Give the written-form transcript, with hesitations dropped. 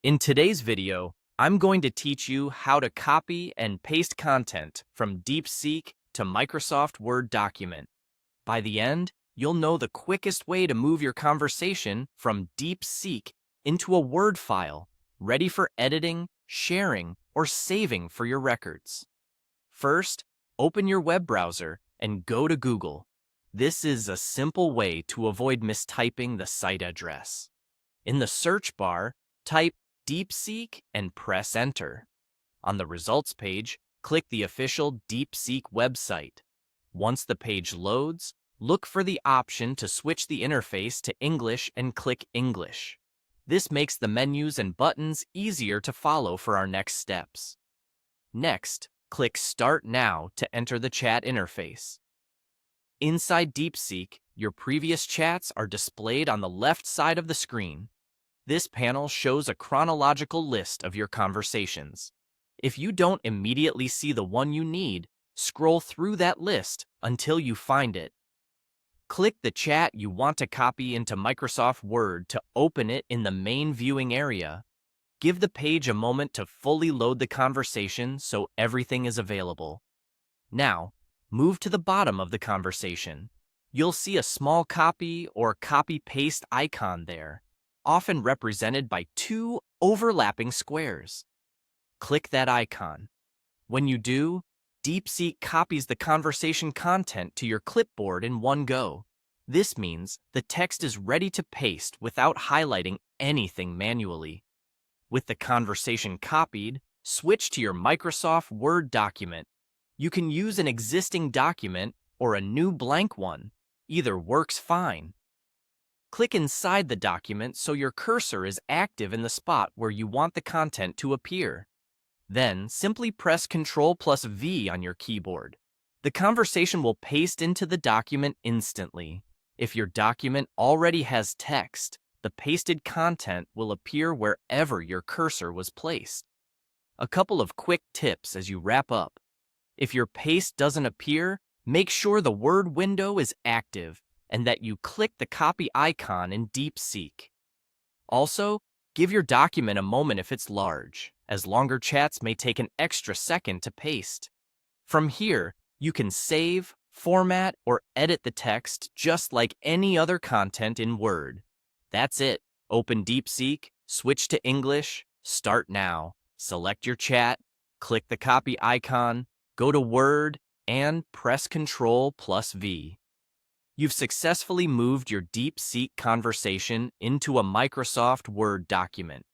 In today's video, I'm going to teach you how to copy and paste content from DeepSeek to Microsoft Word document. By the end, you'll know the quickest way to move your conversation from DeepSeek into a Word file, ready for editing, sharing, or saving for your records. First, open your web browser and go to Google. This is a simple way to avoid mistyping the site address. In the search bar, type DeepSeek and press Enter. On the results page, click the official DeepSeek website. Once the page loads, look for the option to switch the interface to English and click English. This makes the menus and buttons easier to follow for our next steps. Next, click Start Now to enter the chat interface. Inside DeepSeek, your previous chats are displayed on the left side of the screen. This panel shows a chronological list of your conversations. If you don't immediately see the one you need, scroll through that list until you find it. Click the chat you want to copy into Microsoft Word to open it in the main viewing area. Give the page a moment to fully load the conversation so everything is available. Now, move to the bottom of the conversation. You'll see a small copy or copy-paste icon there, often represented by two overlapping squares. Click that icon. When you do, DeepSeek copies the conversation content to your clipboard in one go. This means the text is ready to paste without highlighting anything manually. With the conversation copied, switch to your Microsoft Word document. You can use an existing document or a new blank one. Either works fine. Click inside the document so your cursor is active in the spot where you want the content to appear. Then, simply press Ctrl+V on your keyboard. The conversation will paste into the document instantly. If your document already has text, the pasted content will appear wherever your cursor was placed. A couple of quick tips as you wrap up. If your paste doesn't appear, make sure the Word window is active and that you click the copy icon in DeepSeek. Also, give your document a moment if it's large, as longer chats may take an extra second to paste. From here, you can save, format, or edit the text just like any other content in Word. That's it. Open DeepSeek, switch to English, start now, select your chat, click the copy icon, go to Word, and press Ctrl+V. You've successfully moved your DeepSeek conversation into a Microsoft Word document.